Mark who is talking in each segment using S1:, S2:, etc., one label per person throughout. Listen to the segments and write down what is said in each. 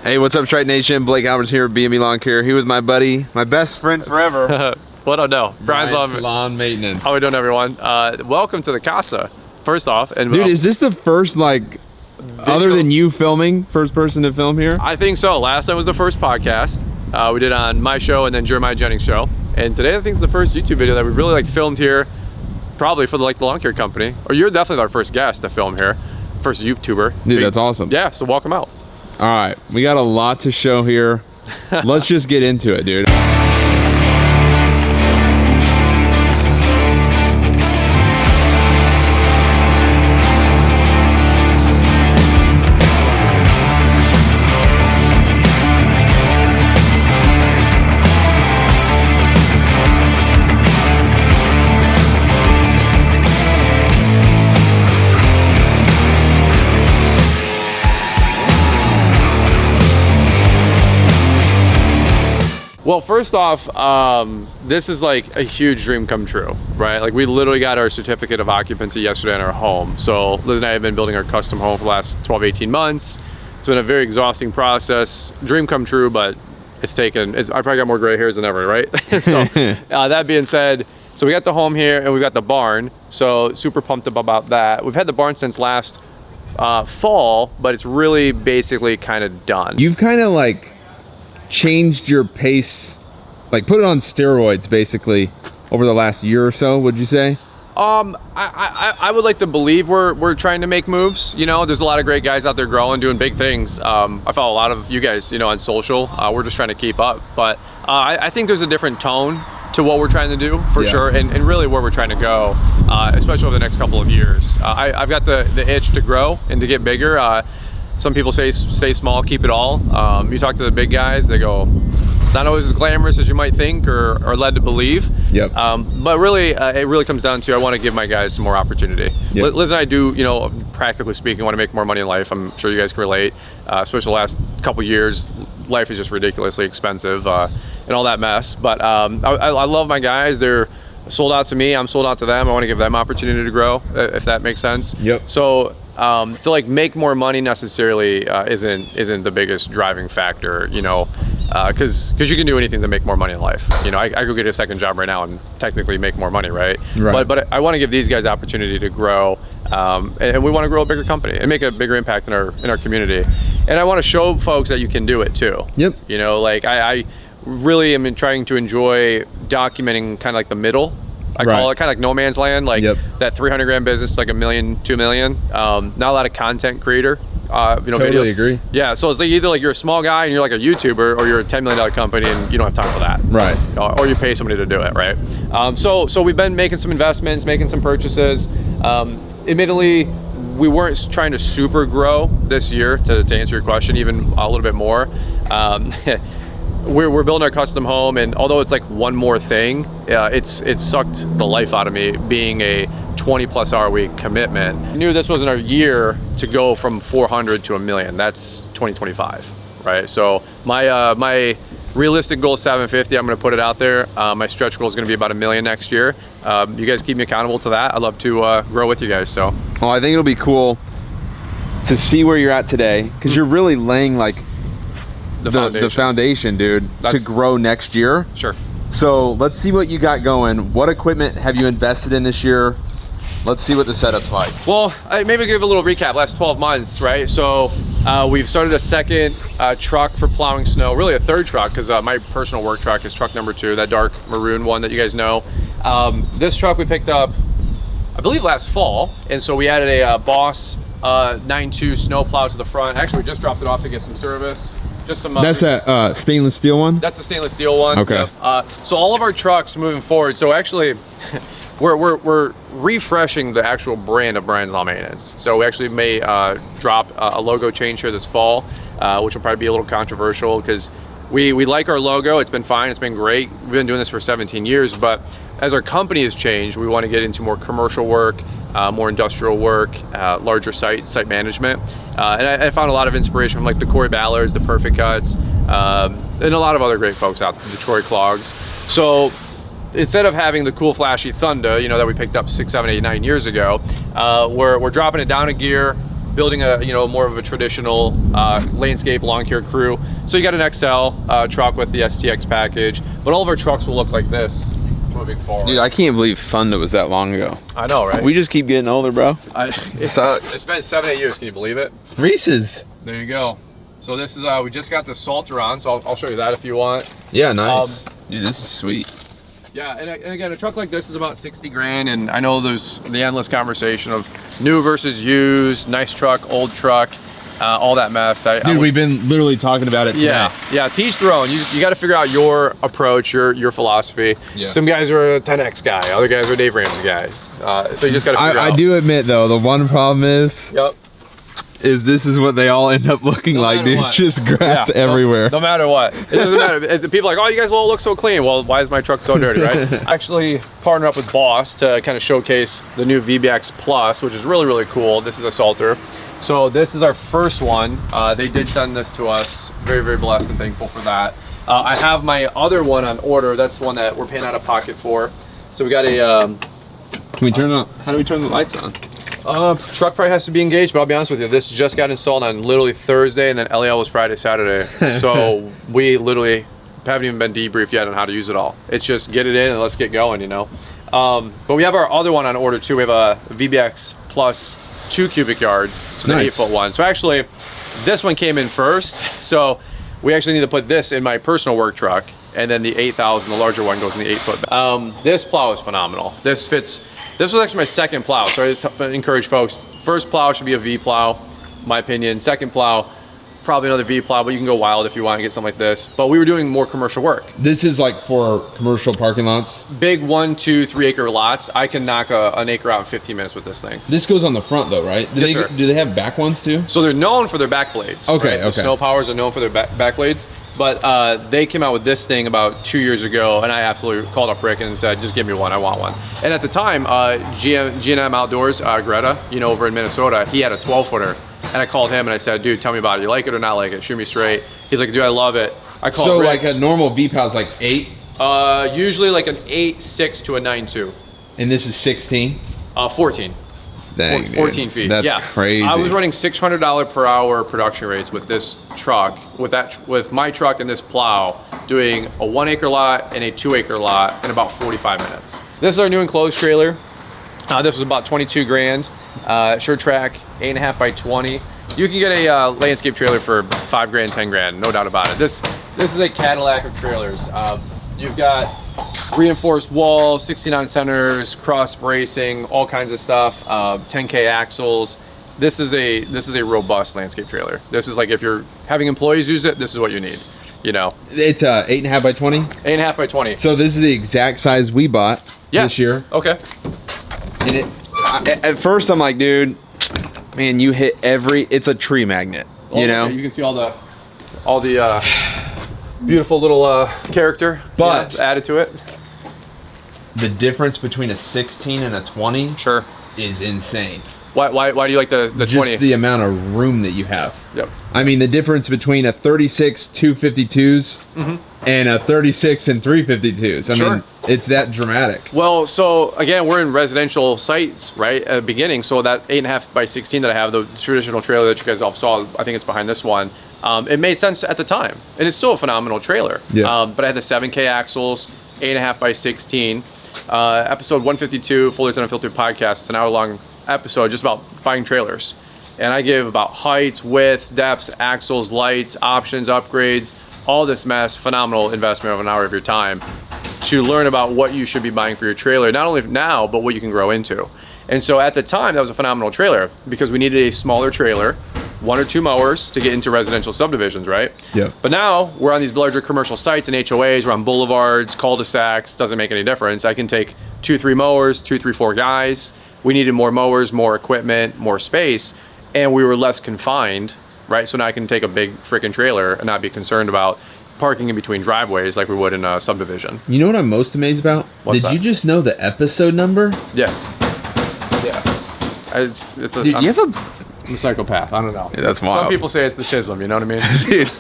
S1: Hey, what's up, Trite Nation? Blake Alberts here with B&B Lawn Care. Here with my buddy, my best friend forever.
S2: What up, no? Brian's on
S1: Lawn Maintenance.
S2: How we doing, everyone? Welcome to the Casa. First off, and
S1: dude, is this the first other than you filming, first person to film here?
S2: I think so. Last time was the first podcast we did on my show and then Jeremiah Jennings' show, and today I think is the first YouTube video that we really filmed here, probably for the lawn care company. Or you're definitely our first guest to film here, first YouTuber.
S1: Dude, that's awesome.
S2: Yeah, so welcome out.
S1: All right, we got a lot to show here. Let's just get into it, dude.
S2: Well, first off, this is like a huge dream come true, right? Like, we literally got our certificate of occupancy yesterday in our home. So Liz and I have been building our custom home for the last 12, 18 months. It's been a very exhausting process. Dream come true, but I probably got more gray hairs than ever, right? So that being said, so we got the home here and we got the barn. So super pumped up about that. We've had the barn since last fall, but it's really basically kind of done.
S1: You've kind of changed your pace, put it on steroids basically over the last year or so, would you say?
S2: I would like to believe we're trying to make moves. You know, there's a lot of great guys out there growing, doing big things. I follow a lot of you guys, on social. We're just trying to keep up, but I think there's a different tone to what we're trying to do for sure, and really where we're trying to go, especially over the next couple of years. I've got the itch to grow and to get bigger. Some people say stay small, keep it all. You talk to the big guys, they go, not always as glamorous as you might think or led to believe. Yep. But really, it really comes down to I want to give my guys some more opportunity. Yep. Liz and I do, practically speaking, want to make more money in life. I'm sure you guys can relate, especially the last couple years. Life is just ridiculously expensive and all that mess. But I love my guys. They're sold out to me. I'm sold out to them. I want to give them opportunity to grow, if that makes sense. Yep. So to make more money necessarily isn't the biggest driving factor, because you can do anything to make more money in life. I could get a second job right now and technically make more money, right? But I want to give these guys opportunity to grow, and we want to grow a bigger company and make a bigger impact in our community. And I want to show folks that you can do it too. Yep. I really am trying to enjoy documenting kind of the middle. I call it kind of no man's land, that 300 grand business, $1 million, $2 million. Not a lot of content creator.
S1: Totally agree.
S2: Yeah, so it's either you're a small guy and you're a YouTuber, or you're a $10 million company and you don't have time for that. Right. Or you pay somebody to do it, right? So we've been making some investments, making some purchases. Admittedly, we weren't trying to super grow this year, to answer your question, even a little bit more. We're building our custom home, and although it's one more thing, it's sucked the life out of me being a 20+ hour week commitment. I knew this wasn't our year to go from 400 to $1 million. That's 2025, right? So my realistic goal is 750. I'm going to put it out there. My stretch goal is going to be about $1 million next year. You guys keep me accountable to that. I'd love to grow with you guys. So,
S1: well, I think it'll be cool to see where you're at today, because you're really laying the foundation, dude, to grow next year. Sure. So let's see what you got going. What equipment have you invested in this year? Let's see what the setup's like.
S2: Well, maybe give a little recap. Last 12 months, right? So we've started a second truck for plowing snow, really a third truck, because my personal work truck is truck number 2, that dark maroon one that you guys know. This truck we picked up, I believe, last fall, and so we added a Boss 9.2 snow plow to the front. Actually, we just dropped it off to get some service. Just some.
S1: That's that stainless steel one?
S2: That's the stainless steel one.
S1: Okay.
S2: So all of our trucks moving forward. So actually, we're refreshing the actual brand of Brian's Lawn Maintenance. So we actually may drop a logo change here this fall, which will probably be a little controversial, because we like our logo. It's been fine. It's been great. We've been doing this for 17 years, but as our company has changed, we want to get into more commercial work, more industrial work, larger site management. And I found a lot of inspiration from the Corey Ballards, the Perfect Cuts, and a lot of other great folks out there, the Troy Clogs. So instead of having the cool flashy Thunder, that we picked up 6, 7, 8, 9 years ago, we're dropping it down a gear, building a, you know, more of a traditional landscape lawn care crew. So you got an XL truck with the STX package, but all of our trucks will look like this moving forward.
S1: Dude, I can't believe Funda was that long ago.
S2: I know, right?
S1: We just keep getting older, bro.
S2: It
S1: sucks.
S2: It's been 7-8 years, can you believe it?
S1: Reese's.
S2: There you go. So this is, we just got the Salter on, so I'll show you that if you want.
S1: Yeah, nice. Dude, this is sweet.
S2: Yeah, and again, a truck like this is about 60 grand, and I know there's the endless conversation of new versus used, nice truck, old truck, all that mess.
S1: Dude, we've been literally talking about it today.
S2: Yeah, to each their own. You got to figure out your approach, your philosophy. Yeah. Some guys are a 10X guy, other guys are Dave Ramsey guy. So you just got to figure out.
S1: I do admit though, the one problem is, is this is what they all end up looking like, dude. What. Just grass everywhere.
S2: No matter what. It doesn't matter. People are like, oh, you guys all look so clean. Well, why is my truck so dirty, right? I actually partnered up with Boss to kind of showcase the new VBX Plus, which is really, really cool. This is a Salter. So this is our first one. They did send this to us. Very, very blessed and thankful for that. I have my other one on order. That's one that we're paying out of pocket for. So we got a...
S1: Can we turn on? How do we turn the lights on?
S2: Truck probably has to be engaged, but I'll be honest with you, this just got installed on literally Thursday, and then LEL was Friday, Saturday. So we literally haven't even been debriefed yet on how to use it all. It's just get it in and let's get going, you know. But we have our other one on order too. We have a VBX Plus 2 cubic yard, so the 8-foot one. So actually, this one came in first. So we actually need to put this in my personal work truck, and then the 8,000, the larger one, goes in the 8-foot. This plow is phenomenal. This fits. This was actually my second plow, so I just encourage folks. First plow should be a V plow, my opinion. Second plow, probably another V plow, but you can go wild if you want to get something like this. But we were doing more commercial work.
S1: This is like for commercial parking lots?
S2: Big 1, 2, 3 acre lots. I can knock an acre out in 15 minutes with this thing.
S1: This goes on the front though, right? Do they have back ones too?
S2: So they're known for their back blades.
S1: Okay,
S2: right? The Snow Powers are known for their back blades. But they came out with this thing about 2 years ago, and I absolutely called up Rick and said, just give me one, I want one. And at the time, G&M Outdoors, Greta, you know, over in Minnesota, he had a 12-footer. And I called him and I said, dude, tell me about it. You like it or not like it? Shoot me straight. He's like, dude, I love it. I called
S1: So
S2: Rick.
S1: like a normal V-POW is like 8?
S2: Usually like an 8.6 to a 9.2.
S1: And this is 16?
S2: 14.
S1: Dang,
S2: 14 feet.
S1: That's crazy.
S2: I was running $600 per hour production rates with this truck, with my truck and this plow, doing a 1 acre lot and a 2 acre lot in about 45 minutes. This is our new enclosed trailer. This was about 22 grand. Short track, 8.5 by 20. You can get a landscape trailer for 5 grand, 10 grand, no doubt about it. This is a Cadillac of trailers. You've got reinforced walls, 69 centers, cross bracing, all kinds of stuff, 10K axles. This is a robust landscape trailer. This is like, if you're having employees use it, this is what you need, you know.
S1: It's 8.5 by 20?
S2: 8.5 by 20.
S1: So this is the exact size we bought this year.
S2: Okay.
S1: And at first I'm like, dude, man, you hit it's a tree magnet, you know?
S2: You can see all the beautiful little character,
S1: but
S2: added to it.
S1: The difference between a 16 and a 20 is insane.
S2: Why do you like the 20?
S1: Just the amount of room that you have.
S2: Yep.
S1: I mean, the difference between a 36 252s and a 36 and 352s. I mean, it's that dramatic.
S2: Well, so again, we're in residential sites, right, at the beginning. So that 8.5 by 16 that I have, the traditional trailer that you guys all saw, I think it's behind this one. It made sense at the time, and it's still a phenomenal trailer. Yeah. But I had the 7K axles, 8.5 by 16. Episode 152, Fully Unfiltered Podcast. It's an hour-long episode just about buying trailers. And I give about heights, width, depths, axles, lights, options, upgrades, all this mess. Phenomenal investment of an hour of your time to learn about what you should be buying for your trailer, not only now, but what you can grow into. And so at the time, that was a phenomenal trailer because we needed a smaller trailer, 1 or 2 mowers to get into residential subdivisions, right?
S1: Yeah.
S2: But now we're on these larger commercial sites and HOAs, we're on boulevards, cul-de-sacs, doesn't make any difference. I can take 2, 3 mowers, 2, 3, 4 guys. We needed more mowers, more equipment, more space, and we were less confined, right? So now I can take a big freaking trailer and not be concerned about parking in between driveways like we would in a subdivision.
S1: You know what I'm most amazed about? Did you just know the episode number?
S2: Yeah. It's a,
S1: Dude, you have
S2: I'm a psychopath. I don't know.
S1: Yeah, that's wild.
S2: Some people say it's the Chisholm, you know what I mean?
S1: Dude,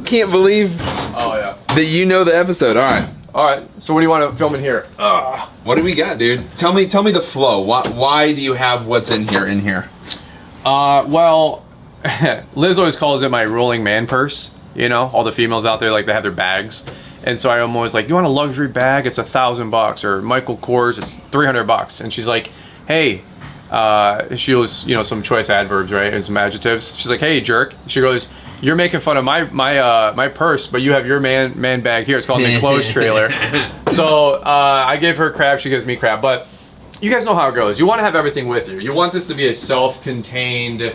S1: can't believe that you know the episode. All right,
S2: so what do you want to film in here?
S1: What do we got, dude? Tell me the flow. Why do you have what's in here?
S2: Well, Liz always calls it my rolling man purse. You know, all the females out there, like, they have their bags. And so I'm always like, you want a luxury bag? It's $1,000. Or Michael Kors, it's $300. And she's like, hey, she was, you know, some choice adverbs, right? And some adjectives. She's like, hey, jerk. She goes, you're making fun of my purse, but you have your man bag here. It's called an enclosed trailer. So I give her crap, she gives me crap. But you guys know how it goes. You want to have everything with you. You want this to be a self-contained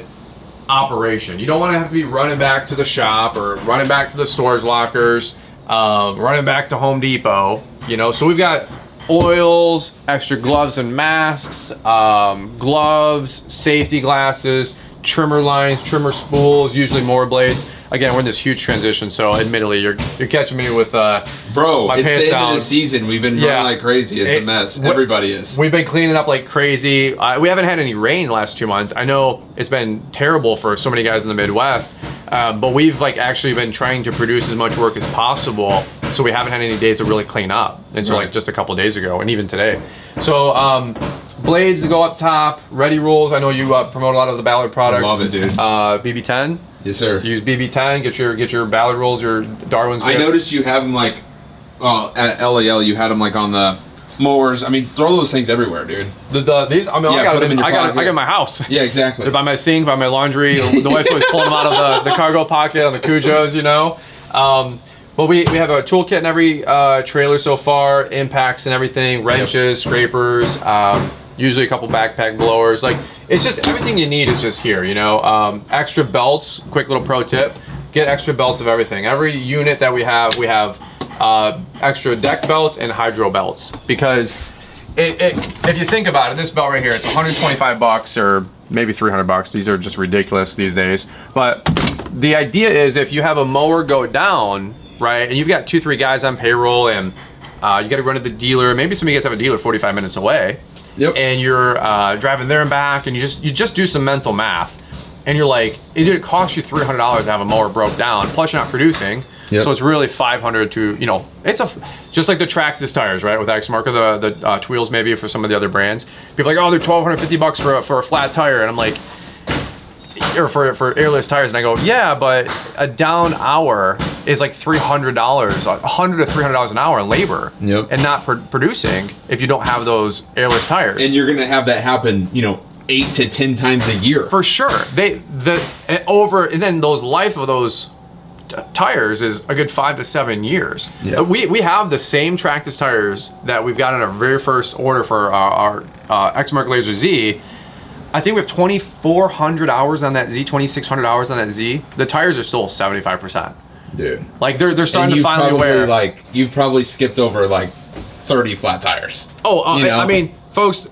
S2: operation. You don't want to have to be running back to the shop or running back to the storage lockers, running back to Home Depot, you know. So we've got oils, extra gloves and masks, gloves, safety glasses, trimmer lines, trimmer spools, usually mower blades. Again, we're in this huge transition, so admittedly, you're catching me with
S1: bro,
S2: my
S1: it's
S2: pants
S1: the end
S2: down.
S1: of the season. We've been running like crazy. It's a mess. Everybody is.
S2: We've been cleaning up like crazy. We haven't had any rain the last 2 months. I know it's been terrible for so many guys in the Midwest, but we've like actually been trying to produce as much work as possible, so we haven't had any days to really clean up. And so like just a couple days ago, and even today. So blades to go up top, ready rolls. I know you promote a lot of the Ballard products.
S1: Love it, dude.
S2: BB10.
S1: Yes, sir.
S2: Use BB10. Get your Ballard rolls, your Darwin's.
S1: I noticed you have them like, at LAL you had them like on the mowers. I mean, throw those things everywhere, dude.
S2: These. I mean,
S1: yeah,
S2: I got them in. I got
S1: in
S2: my house.
S1: Yeah, exactly.
S2: They're by my sink, by my laundry. The wife's always pulling them out of the cargo pocket on the Cujos, you know. But we have a toolkit in every trailer so far, impacts and everything, wrenches, scrapers, usually a couple backpack blowers. Like, it's just everything you need is just here, you know. Extra belts, quick little pro tip, get extra belts of everything. Every unit that we have extra deck belts and hydro belts, because if you think about it, this belt right here, it's $125 or maybe $300. These are just ridiculous these days. But the idea is, if you have a mower go down, right, and you've got 2-3 guys on payroll, and you got to run to the dealer. Maybe some of you guys have a dealer 45 minutes away. Yep. And you're driving there and back, and you just do some mental math, and you're like, it costs you $300 to have a mower broke down. Plus, you're not producing. Yep. So it's really $500 to, you know, it's just like the Tractus tires, right? With X Marker, the Wheels maybe for some of the other brands. People are like, oh, they're $1,250 for a flat tire, and I'm like, or for airless tires, and I go, yeah, but a down hour is like $300, $100 to $300 an hour in labor, and not producing if you don't have those airless tires.
S1: And you're gonna have that happen, you know, 8 to 10 times a year
S2: for sure. And then those life of those tires is a good 5 to 7 years. Yep. We have the same Tractus tires that we've got in our very first order for our X-Mark Laser Z. I think we have 2,400 hours on that Z, 2,600 hours on that Z. The tires are still 75%.
S1: Dude.
S2: Like they're starting to finally wear.
S1: Like, you've probably skipped over like 30 flat tires.
S2: Oh,
S1: you know?
S2: I mean, folks,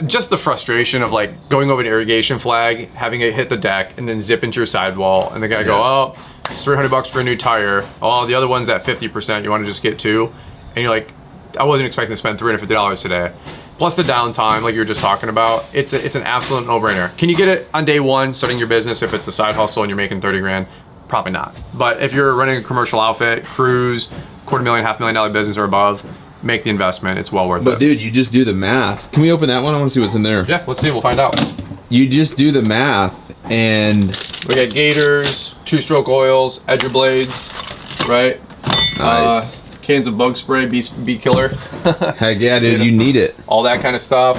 S2: just the frustration of like going over an irrigation flag, having it hit the deck, and then zip into your sidewall, and the guy go, oh, it's $300 for a new tire. Oh, the other one's at 50%. You want to just get 2? And you're like, I wasn't expecting to spend $350 today. Plus the downtime, like you were just talking about, it's an absolute no-brainer. Can you get it on day one, starting your business, if it's a side hustle and you're making 30 grand? Probably not. But if you're running a commercial outfit, cruise, $250,000, $500,000 business or above, make the investment. It's well worth it.
S1: But dude, you just do the math. Can we open that one? I want to see what's in there.
S2: Yeah, let's see. We'll find out.
S1: You just do the math, and
S2: we got gators, 2-stroke oils, edger blades, right?
S1: Nice.
S2: Cans of bug spray, bee killer.
S1: Heck yeah, dude, you need it.
S2: All that kind of stuff.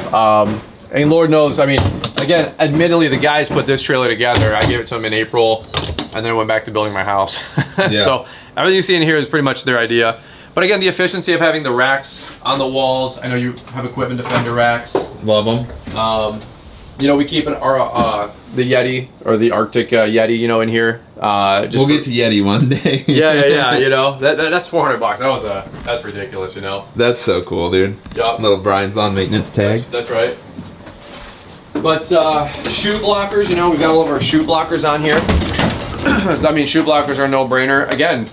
S2: And Lord knows, I mean, again, admittedly, the guys put this trailer together. I gave it to them in April, and then I went back to building my house. Yeah. So everything you see in here is pretty much their idea. But again, the efficiency of having the racks on the walls. I know you have equipment defender racks.
S1: Love them.
S2: You know, we keep our the Yeti or the Arctic Yeti, you know, in here.
S1: We'll get to Yeti one day.
S2: yeah. You know, that's $400. That's ridiculous. You know.
S1: That's so cool, dude.
S2: Yup.
S1: Little Brian's on maintenance tag.
S2: That's right. But shoe blockers, you know, we've got all of our shoe blockers on here. I mean, shoe blockers are a no-brainer. Again,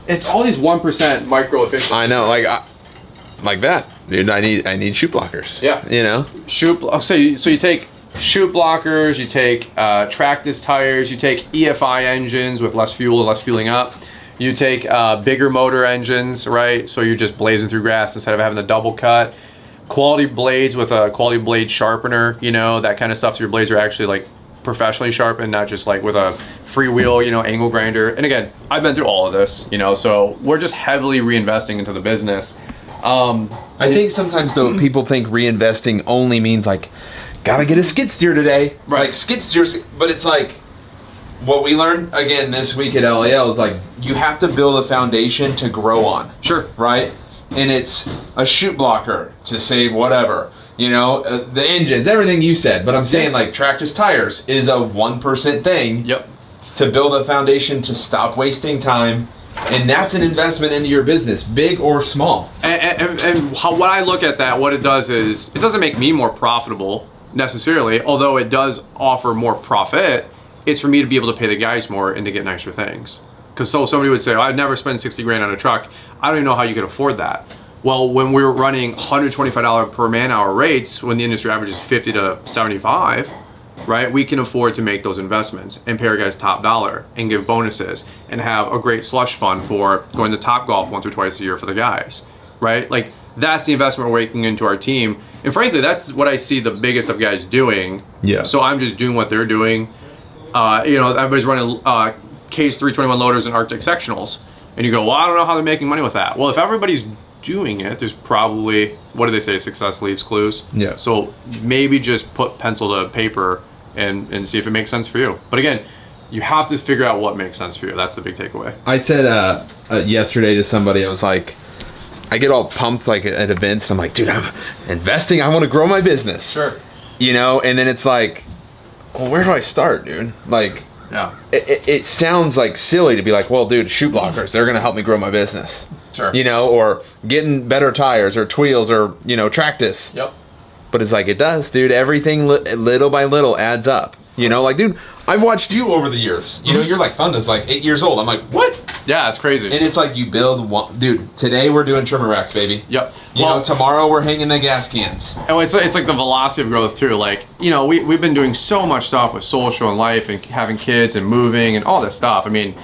S2: it's all these 1% micro efficiency.
S1: I know, like that, dude. I need shoe blockers.
S2: Yeah.
S1: You know.
S2: So you take shoe blockers, you take Tractus tires, you take EFI engines with less fuel, less fueling up. You take bigger motor engines, right? So you're just blazing through grass instead of having the double cut. Quality blades with a quality blade sharpener, you know, that kind of stuff. So your blades are actually like professionally sharpened, not just like with a freewheel, you know, angle grinder. And again, I've been through all of this, you know, so we're just heavily reinvesting into the business.
S1: I think sometimes though people think reinvesting only means like, gotta get a skid steer today,
S2: right?
S1: Like skid steers, but it's like what we learned again this week at LAL is like you have to build a foundation to grow on.
S2: Sure.
S1: Right? And it's a chute blocker to save whatever, you know, the engines, everything you said. But I'm saying like Tractus tires is a 1% thing.
S2: Yep.
S1: To build a foundation to stop wasting time. And that's an investment into your business, big or small.
S2: And what I look at that, what it does is, it doesn't make me more profitable necessarily, although it does offer more profit. It's for me to be able to pay the guys more and to get nicer things. Because so somebody would say, oh, I'd never spend 60 grand on a truck. I don't even know how you could afford that. Well, when we were running $125 per man hour rates, when the industry average is 50 to 75, right, we can afford to make those investments and pay our guys top dollar and give bonuses and have a great slush fund for going to Top Golf once or twice a year for the guys, right? Like that's the investment we're making into our team. And frankly, that's what I see the biggest of guys doing.
S1: Yeah.
S2: So I'm just doing what they're doing. You know, everybody's running Case 321 loaders and Arctic sectionals. And you go, well, I don't know how they're making money with that. Well, if everybody's doing it, there's probably, what do they say, success leaves clues? Yeah. So maybe just put pencil to paper and see if it makes sense for you. But again, you have to figure out what makes sense for you. That's the big takeaway.
S1: I said yesterday to somebody, I was like, I get all pumped like at events and I'm like, dude, I'm investing, I want to grow my business.
S2: Sure.
S1: You know, and then it's like, well, where do I start, dude? Like,
S2: yeah,
S1: it sounds like silly to be like, well, dude, chute blockers, they're going to help me grow my business.
S2: Sure.
S1: You know, or getting better tires or wheels or, you know, Tractus.
S2: Yep.
S1: But it's like, it does, dude. Everything little by little adds up. You know, like, dude, I've watched you over the years. You know, you're like, Thunda's like 8 years old. I'm like, what?
S2: Yeah, it's crazy.
S1: And it's like you build one. Dude, today we're doing trimmer racks, baby.
S2: Yep.
S1: You know, tomorrow we're hanging the gas cans.
S2: And it's like the velocity of growth too. Like, you know, we've been doing so much stuff with social and life and having kids and moving and all this stuff. I mean,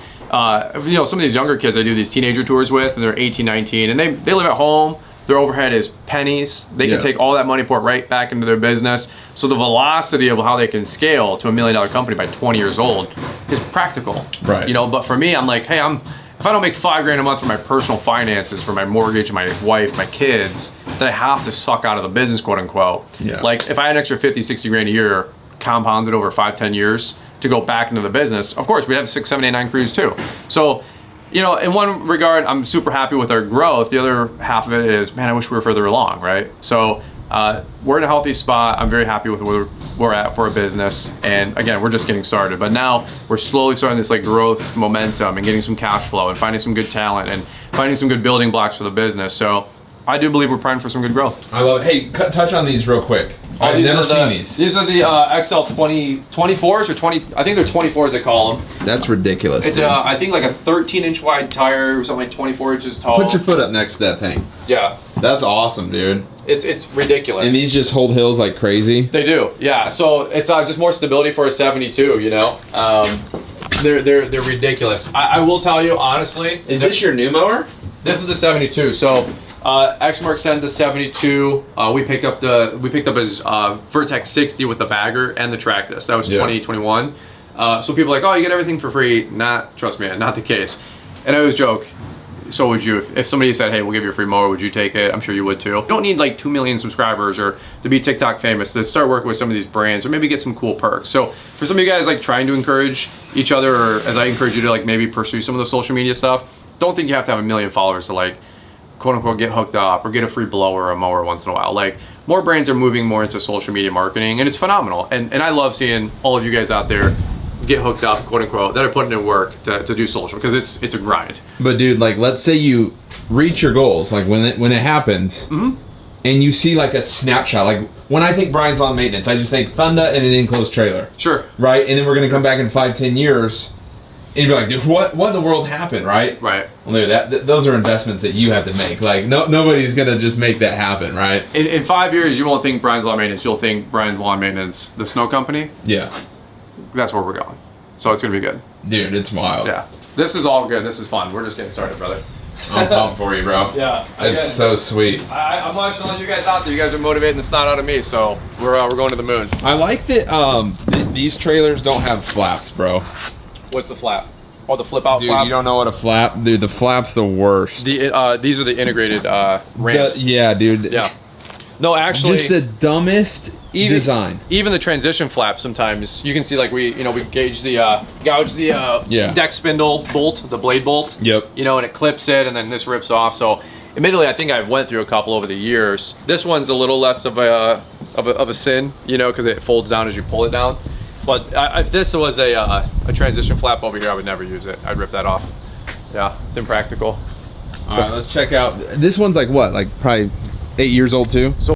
S2: you know, some of these younger kids I do these teenager tours with, and they're 18, 19, and they live at home. Their overhead is pennies. They can take all that money, pour it right back into their business. So the velocity of how they can scale to $1 million company by 20 years old is practical. Right. You know, but for me, I'm like, hey, if I don't make $5 grand a month for my personal finances, for my mortgage, my wife, my kids, then I have to suck out of the business, quote unquote. Yeah. Like if I had an extra 50, 60 grand a year compounded over 5, 10 years to go back into the business, of course, we'd have 6, 7, 8, 9 crews too. So, you know, in one regard, I'm super happy with our growth. The other half of it is, man, I wish we were further along, right? So we're in a healthy spot. I'm very happy with where we're at for a business. And again, we're just getting started. But now we're slowly starting this like growth momentum and getting some cash flow and finding some good talent and finding some good building blocks for the business. So I do believe we're primed for some good growth.
S1: I love it. Hey, touch on these real quick. I've never seen these.
S2: These are the XL 24s or 20, I think they're 24s they call them.
S1: That's ridiculous.
S2: It's I think like a 13-inch wide tire or something like 24 inches tall.
S1: Put your foot up next to that thing. Yeah. That's awesome, dude.
S2: It's ridiculous.
S1: And these just hold hills like crazy?
S2: They do, yeah. So it's just more stability for a 72, you know? They're ridiculous. I will tell you, honestly.
S1: Is this your new mower?
S2: This is the 72. So Exmark sent the 72. We picked up his Vertex 60 with the bagger and the Tractus. That was 2021. So people are like, oh, you get everything for free. Trust me, not the case. And I always joke, so would you. If somebody said, hey, we'll give you a free mower, would you take it? I'm sure you would too. You don't need like 2 million subscribers or to be TikTok famous to start working with some of these brands or maybe get some cool perks. So for some of you guys like trying to encourage each other, or as I encourage you to like maybe pursue some of the social media stuff, don't think you have to have 1 million followers to like quote unquote get hooked up or get a free blower or a mower once in a while. Like more brands are moving more into social media marketing and it's phenomenal. And I love seeing all of you guys out there get hooked up, quote unquote, that are putting in work to do social, because it's a grind.
S1: But dude, like let's say you reach your goals, like when it happens, and you see like a snapshot. Like when I think Brian's Lawn Maintenance, I just think Thunda and an enclosed trailer. Sure. Right? And then we're gonna come back in 5, 10 years and be like, dude, what in the world happened, right? Right. Well, dude, those are investments that you have to make. Like nobody's gonna just make that happen, right?
S2: In 5 years, you won't think Brian's Lawn Maintenance, you'll think Brian's Lawn Maintenance, the snow company. Yeah. That's where we're going. So it's gonna be good.
S1: Dude, it's wild.
S2: Yeah. This is all good. This is fun. We're just getting started, brother.
S1: I'm pumped for you, bro.
S2: Yeah.
S1: It's so sweet.
S2: I'm watching all you guys out there. You guys are motivating the snot out of me, so we're going to the moon.
S1: I like that these trailers don't have flaps, bro.
S2: What's the flap? Oh, the flip out flap?
S1: Dude, you don't know what a flap... Dude, the flap's the worst.
S2: These are the integrated ramps.
S1: Yeah, dude.
S2: Yeah. No, actually...
S1: Just the dumbest design.
S2: Even the transition flap sometimes, you can see like we gauge the, gouge the deck spindle bolt, the blade bolt.
S1: Yep.
S2: You know, and it clips it and then this rips off. So admittedly, I think I've went through a couple over the years. This one's a little less of a sin, you know, because it folds down as you pull it down. But if this was a transition flap over here, I would never use it. I'd rip that off. Yeah, it's impractical.
S1: All right, let's check out. This one's like what? Like probably 8 years old too?
S2: So